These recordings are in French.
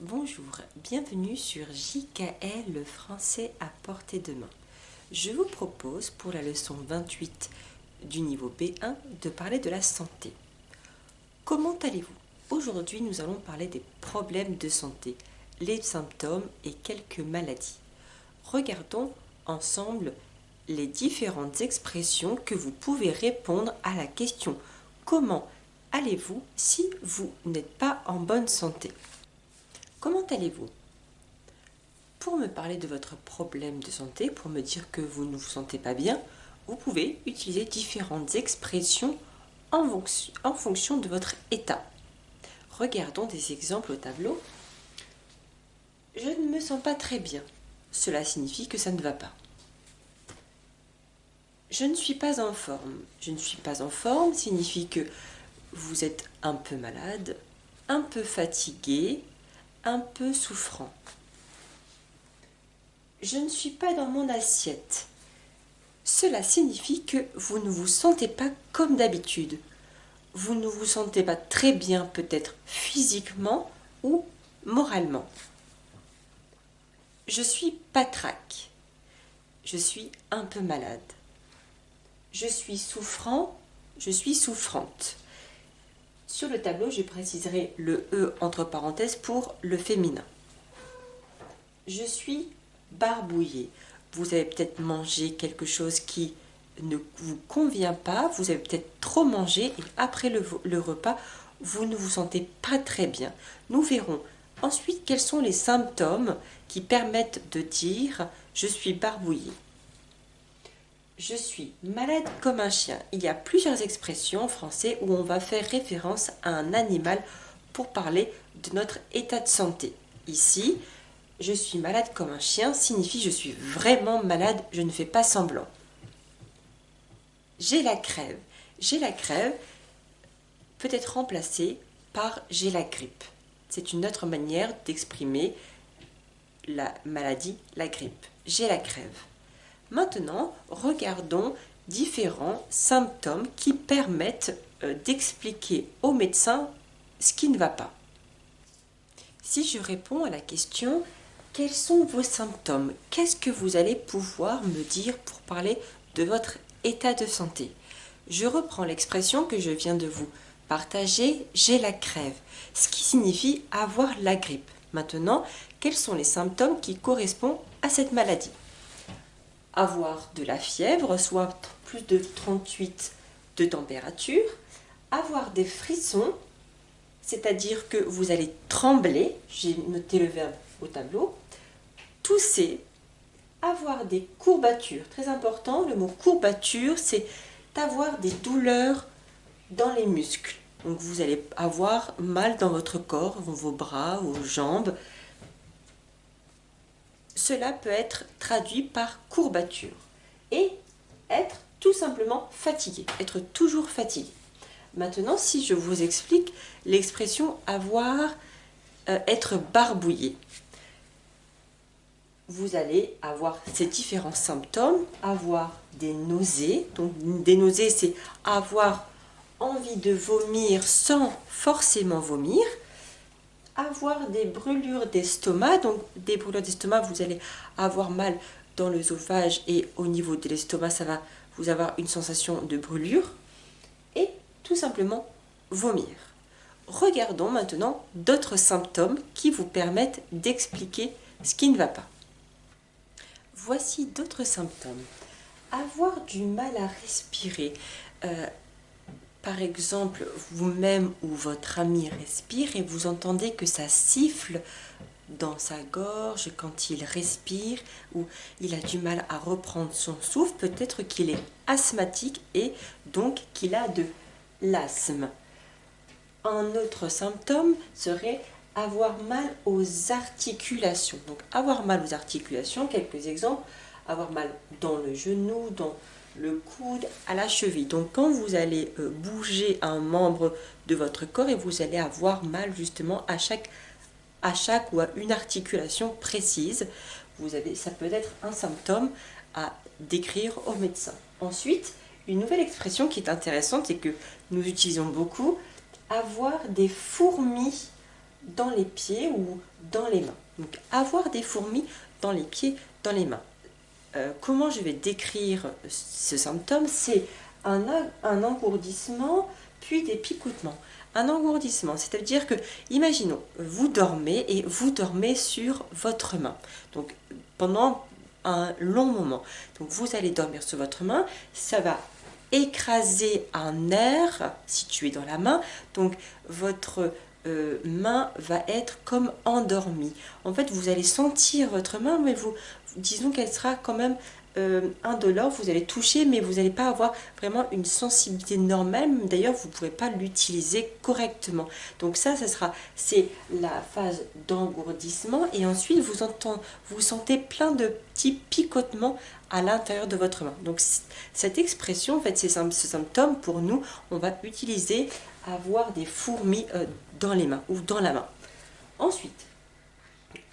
Bonjour, bienvenue sur JKL, le français à portée de main. Je vous propose pour la leçon 28 du niveau B1 de parler de la santé. Comment allez-vous? Aujourd'hui, nous allons parler des problèmes de santé, les symptômes et quelques maladies. Regardons ensemble les différentes expressions que vous pouvez répondre à la question « Comment allez-vous si vous n'êtes pas en bonne santé ?» Comment allez-vous? Pour me parler de votre problème de santé, pour me dire que vous ne vous sentez pas bien, vous pouvez utiliser différentes expressions en fonction de votre état. Regardons des exemples au tableau. Je ne me sens pas très bien. Cela signifie que ça ne va pas. Je ne suis pas en forme. Je ne suis pas en forme signifie que vous êtes un peu malade, un peu fatigué, un peu souffrant. Je ne suis pas dans mon assiette. Cela signifie que vous ne vous sentez pas comme d'habitude. Vous ne vous sentez pas très bien, peut-être physiquement ou moralement. Je suis patraque. Je suis un peu malade. Je suis souffrant. Je suis souffrante. Sur le tableau, je préciserai le E entre parenthèses pour le féminin. Je suis barbouillé. Vous avez peut-être mangé quelque chose qui ne vous convient pas, vous avez peut-être trop mangé et après le repas, vous ne vous sentez pas très bien. Nous verrons ensuite quels sont les symptômes qui permettent de dire « je suis barbouillé ». Je suis malade comme un chien. Il y a plusieurs expressions en français où on va faire référence à un animal pour parler de notre état de santé. Ici, je suis malade comme un chien signifie je suis vraiment malade, je ne fais pas semblant. J'ai la crève. J'ai la crève peut être remplacée par j'ai la grippe. C'est une autre manière d'exprimer la maladie, la grippe. J'ai la crève. Maintenant, regardons différents symptômes qui permettent d'expliquer au médecin ce qui ne va pas. Si je réponds à la question « Quels sont vos symptômes ?» Qu'est-ce que vous allez pouvoir me dire pour parler de votre état de santé? Je reprends l'expression que je viens de vous partager « j'ai la crève », ce qui signifie avoir la grippe. Maintenant, quels sont les symptômes qui correspondent à cette maladie? Avoir de la fièvre, soit plus de 38 de température, avoir des frissons, c'est-à-dire que vous allez trembler, j'ai noté le verbe au tableau, tousser, avoir des courbatures, très important, le mot courbature, c'est avoir des douleurs dans les muscles. Donc vous allez avoir mal dans votre corps, vos bras, vos jambes. Cela peut être traduit par courbature et être tout simplement fatigué, être toujours fatigué. Maintenant, si je vous explique l'expression être barbouillé, vous allez avoir ces différents symptômes, avoir des nausées. Donc des nausées, c'est avoir envie de vomir sans forcément vomir. Avoir des brûlures d'estomac, donc des brûlures d'estomac, vous allez avoir mal dans l'œsophage et au niveau de l'estomac, ça va vous avoir une sensation de brûlure et tout simplement vomir. Regardons maintenant d'autres symptômes qui vous permettent d'expliquer ce qui ne va pas. Voici d'autres symptômes. Avoir du mal à respirer. Par exemple, vous-même ou votre ami respire et vous entendez que ça siffle dans sa gorge quand il respire ou il a du mal à reprendre son souffle, peut-être qu'il est asthmatique et donc qu'il a de l'asthme. Un autre symptôme serait avoir mal aux articulations. Donc avoir mal aux articulations, quelques exemples, avoir mal dans le genou, dans le coude, à la cheville. Donc quand vous allez bouger un membre de votre corps et vous allez avoir mal justement à chaque ou à une articulation précise, ça peut être un symptôme à décrire au médecin. Ensuite, une nouvelle expression qui est intéressante et que nous utilisons beaucoup, avoir des fourmis dans les pieds ou dans les mains. Donc avoir des fourmis dans les pieds, dans les mains. Comment je vais décrire ce symptôme? C'est un engourdissement puis des picotements. Un engourdissement, c'est-à-dire que, imaginons, vous dormez et vous dormez sur votre main. Donc pendant un long moment. Donc vous allez dormir sur votre main, ça va écraser un nerf situé dans la main. Donc votre main va être comme endormie. En fait, vous allez sentir votre main, mais disons qu'elle sera quand même indolore. Vous allez toucher, mais vous n'allez pas avoir vraiment une sensibilité normale. D'ailleurs, vous ne pourrez pas l'utiliser correctement. Donc c'est la phase d'engourdissement. Et ensuite, vous sentez plein de petits picotements à l'intérieur de votre main. Donc cette expression, en fait, ce symptôme, pour nous, on va utiliser avoir des fourmis dans les mains ou dans la main. Ensuite,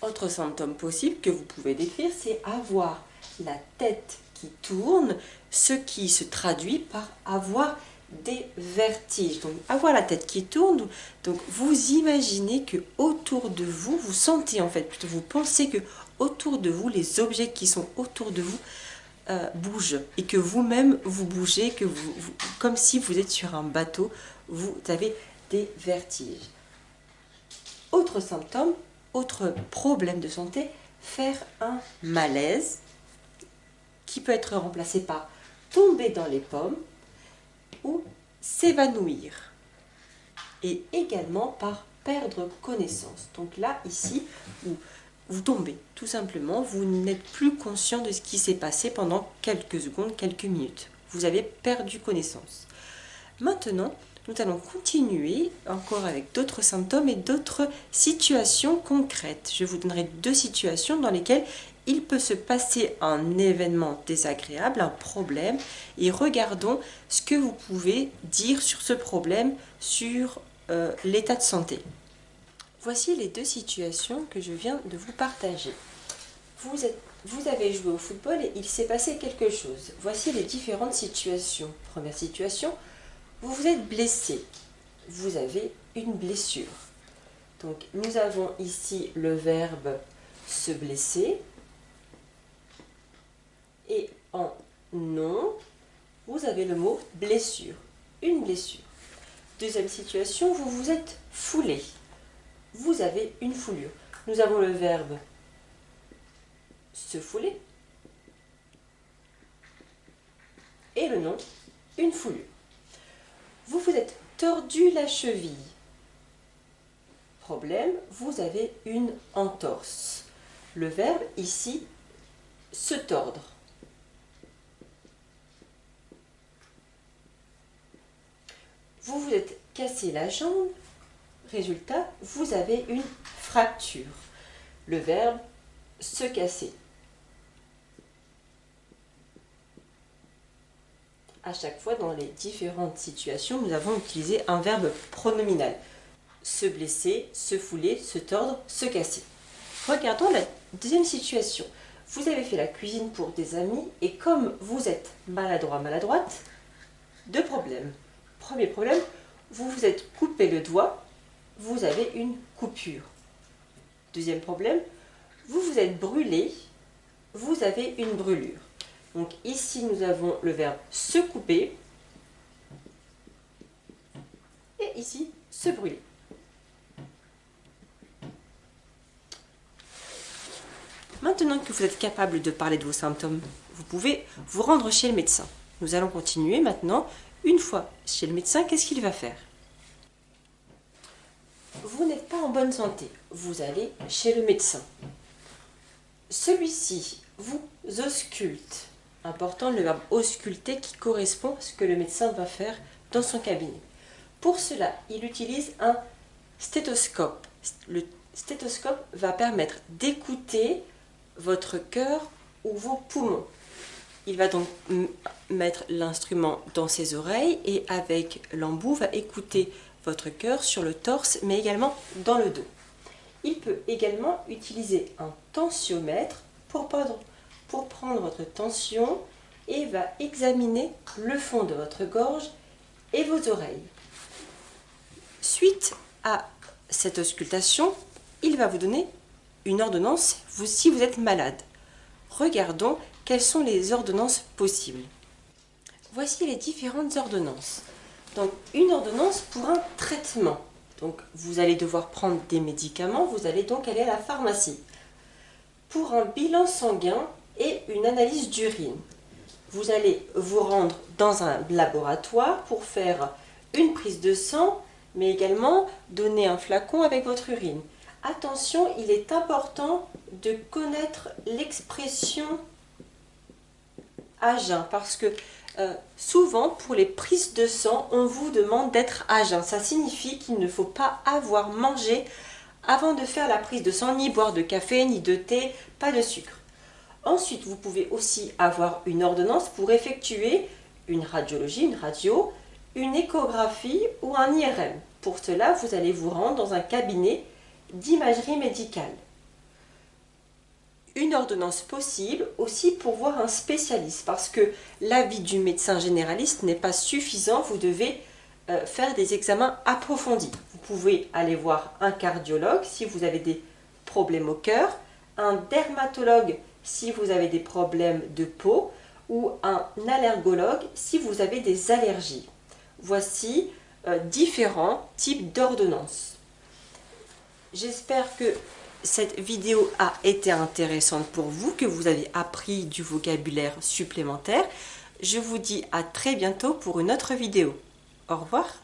autre symptôme possible que vous pouvez décrire, c'est avoir la tête qui tourne, ce qui se traduit par avoir des vertiges. Donc avoir la tête qui tourne, donc vous imaginez que autour de vous, vous sentez en fait, plutôt vous pensez que autour de vous, les objets qui sont autour de vous bougent et que vous-même vous bougez, que comme si vous êtes sur un bateau, vous avez des vertiges. Autre symptôme, autre problème de santé, faire un malaise qui peut être remplacé par tomber dans les pommes ou s'évanouir et également par perdre connaissance. Donc là, ici, vous tombez tout simplement, vous n'êtes plus conscient de ce qui s'est passé pendant quelques secondes, quelques minutes. Vous avez perdu connaissance. Maintenant, nous allons continuer encore avec d'autres symptômes et d'autres situations concrètes. Je vous donnerai 2 situations dans lesquelles il peut se passer un événement désagréable, un problème, et regardons ce que vous pouvez dire sur ce problème, sur l'état de santé. Voici les 2 situations que je viens de vous partager. Vous avez joué au football et il s'est passé quelque chose. Voici les différentes situations. Première situation, vous vous êtes blessé. Vous avez une blessure. Donc nous avons ici le verbe se blesser. Et en nom, vous avez le mot blessure. Une blessure. Deuxième situation, vous vous êtes foulé. Vous avez une foulure. Nous avons le verbe se fouler et le nom, une foulure. Vous vous êtes tordu la cheville. Problème, vous avez une entorse. Le verbe ici, se tordre. Vous vous êtes cassé la jambe. Résultat, vous avez une fracture. Le verbe se casser. À chaque fois, dans les différentes situations, nous avons utilisé un verbe pronominal. Se blesser, se fouler, se tordre, se casser. Regardons la deuxième situation. Vous avez fait la cuisine pour des amis et comme vous êtes maladroit, maladroite, 2 problèmes. Premier problème, vous vous êtes coupé le doigt, vous avez une coupure. Deuxième problème, vous vous êtes brûlé, vous avez une brûlure. Donc ici, nous avons le verbe se couper et ici, se brûler. Maintenant que vous êtes capable de parler de vos symptômes, vous pouvez vous rendre chez le médecin. Nous allons continuer maintenant. Une fois chez le médecin, qu'est-ce qu'il va faire? Vous n'êtes pas en bonne santé. Vous allez chez le médecin. Celui-ci vous ausculte. Important, le verbe ausculter qui correspond à ce que le médecin va faire dans son cabinet. Pour cela, il utilise un stéthoscope. Le stéthoscope va permettre d'écouter votre cœur ou vos poumons. Il va donc mettre l'instrument dans ses oreilles et avec l'embout va écouter votre cœur sur le torse mais également dans le dos. Il peut également utiliser un tensiomètre pour prendre votre tension et va examiner le fond de votre gorge et vos oreilles. Suite à cette auscultation, il va vous donner une ordonnance si vous êtes malade. Regardons quelles sont les ordonnances possibles. Voici les différentes ordonnances. Donc, une ordonnance pour un traitement. Donc, vous allez devoir prendre des médicaments, vous allez donc aller à la pharmacie. Pour un bilan sanguin et une analyse d'urine, vous allez vous rendre dans un laboratoire pour faire une prise de sang, mais également donner un flacon avec votre urine. Attention, il est important de connaître l'expression à jeun parce que souvent pour les prises de sang, on vous demande d'être à jeun. Ça signifie qu'il ne faut pas avoir mangé avant de faire la prise de sang, ni boire de café, ni de thé, pas de sucre. Ensuite, vous pouvez aussi avoir une ordonnance pour effectuer une radiologie, une radio, une échographie ou un IRM. Pour cela, vous allez vous rendre dans un cabinet d'imagerie médicale. Une ordonnance possible aussi pour voir un spécialiste parce que l'avis du médecin généraliste n'est pas suffisant, vous devez faire des examens approfondis. Vous pouvez aller voir un cardiologue si vous avez des problèmes au cœur, un dermatologue si vous avez des problèmes de peau ou un allergologue si vous avez des allergies. Voici différents types d'ordonnances. J'espère que cette vidéo a été intéressante pour vous, que vous avez appris du vocabulaire supplémentaire. Je vous dis à très bientôt pour une autre vidéo. Au revoir.